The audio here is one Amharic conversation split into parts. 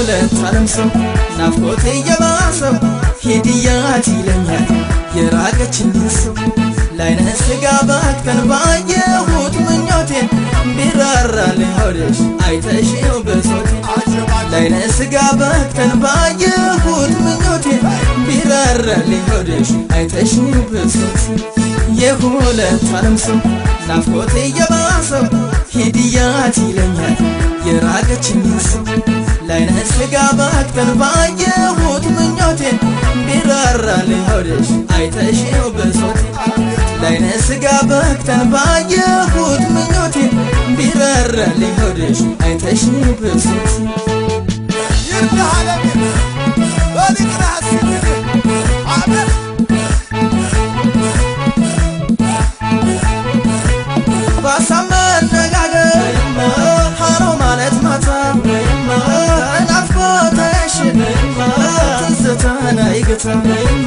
የሁለት ዓለም ሰው ናፍቆቴ የባሰው ሂድያት ይለኛል የራቀችኝ ሰው ላይነ ስጋ ባክተን ባየሁት ምኞቴን ቢራራልኝ ሆድሽ አይተሽው ብሶቴን ላይነ ስጋ ባክተን ባየሁት ምኞቴን ቢራራልኝ ሆድሽ አይተሽው ብሶቴን የሁለት ዓለም ሰው ናፍቆቴ የባሰው ሂድያት ይለኛል የራቀችኝ ሰው ላይነ ስጋ ባክተን ባየሁት ምኞቴን ቢራራልኝ ሆድሽ አይተሽው ብሶቴን ላይነ ስጋ ባክተን ባየሁት ምኞቴን ቢራራልኝ ሆድሽ አይተሽው ብሶቴን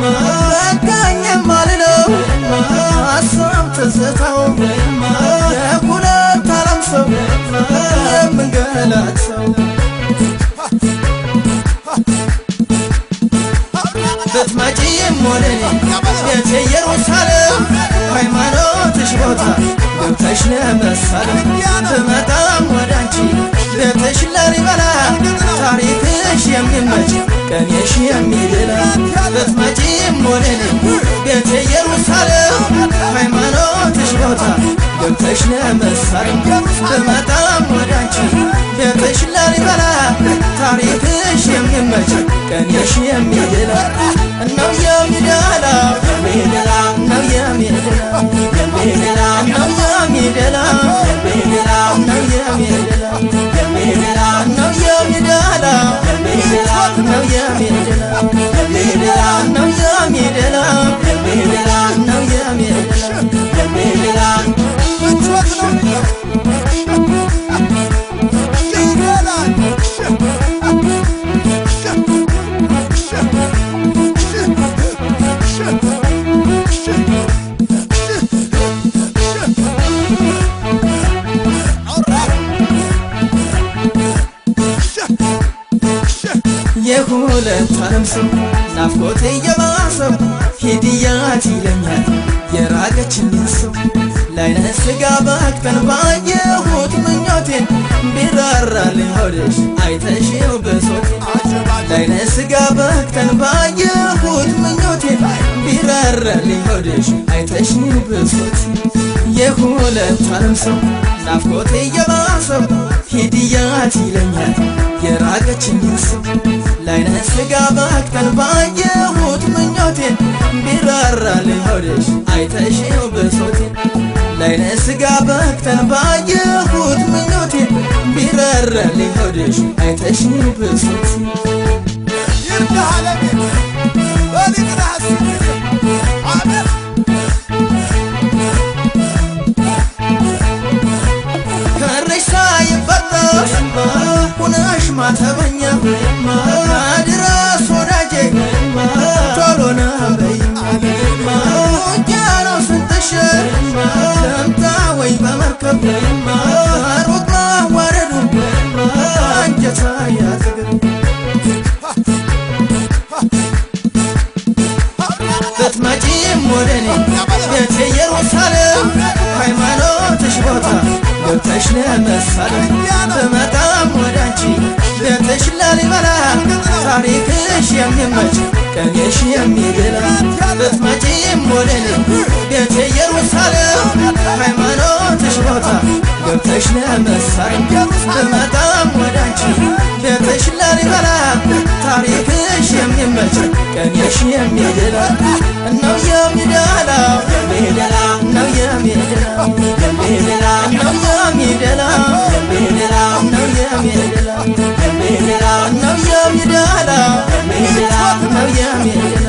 በቃኝ ማልለው ሀሳብ ትዝታው የሁለት ዓለም ሰው የምንገላቸው ብትመጪም ወደኔ ቤቴ ኢየሩሳሌም ሃይማኖትሽ ቦታ ገብተሽ ለመሳለም ብመጣም ወዳንቺ ቤትሽ ላሊበላ ታሪክሽ የሚመች ቀኔሽ የሚደላ ብትመጪም ወደኔ ቤቴ ኢየሩሳሌም ሃይማኖትሽ ቦታ ገብተሽ ለመሳለም ብመጣም ወዳንቺ ቤትሽ ላሊበላ ታሪክሽ የሚመች ቀኔሽ የሚደላ ነው የሚደላ የሚደላ ነው የሚደላ የሚደላ ነው የሚደላ የሚደላ ነው የሚደላ የሚደላ ነው የሚደላ የሚደላ ነው የሚደላ የሚደላ ነው የሚደላ የሚደላ ነው የሚደላ የሚደላ የሁለት ዓለም ሰው ናፍቆቴ የባሰው ሂድያት ይለኛል የራቀችኝ ሰው ላይነ ስጋ ባክተን ባየሁት ምኞቴን ቢራራልኝ ሆድሽ አይተሽው ብሶቴን ላይነ ስጋ ባክተን ባየሁት ምኞቴን ቢራራልኝ ሆድሽ አይተሽው ብሶቴን የሁለት ዓለም ሰው ናፍቆቴ የባሰው ሂድያት ይለኛል የራቀችኝ ሰው ላይነ ስጋ ባክተን ባየሁት ምኞቴን ቢራራልኝ ሆድሽ አይተሽው ብሶቴን ላይነ ስጋ ባክተን ባየሁት ምኞቴን ቢራራልኝ ሆድሽ አይተሽው ብሶቴን ከርሽ ሳይበጠስ ሁነሽ ማተበኛ ድረስ ወዳጄ ቶሎ ነይ ውቅያኖስ ስንትሽር ለምታ ወይ በመርከብ ሩቅ ማዋረዱ አንጀታ ያዝግር ብትመጪም ወደኔ ቤቴ ኢየሩሳሌም ሃይማኖትሽ ቦታ ገብተሽ ለመሳለም ብመጣም ወዳንቺ ቤትሽ ላሊበላ ታሪክሽ የሚመች ቀኔሽ የሚደላ ብትመጪም ወደኔ ቤቴ ኢየሩሳሌም ሃይማኖትሽ ቦታ ገብተሽ ለመሳለም ብመጣም ወዳንቺ ቤትሽ ላሊበላ ታሪክሽ የሚመች ቀኔሽ የሚደላ ነው የሚደላ የሚደላ ነው የሚደላ የሚደላ ነው የሚደላ የሚደላ ነው የሚደላ የሚደላ ነው የሚደላ የሚደላ ነው የሚደላ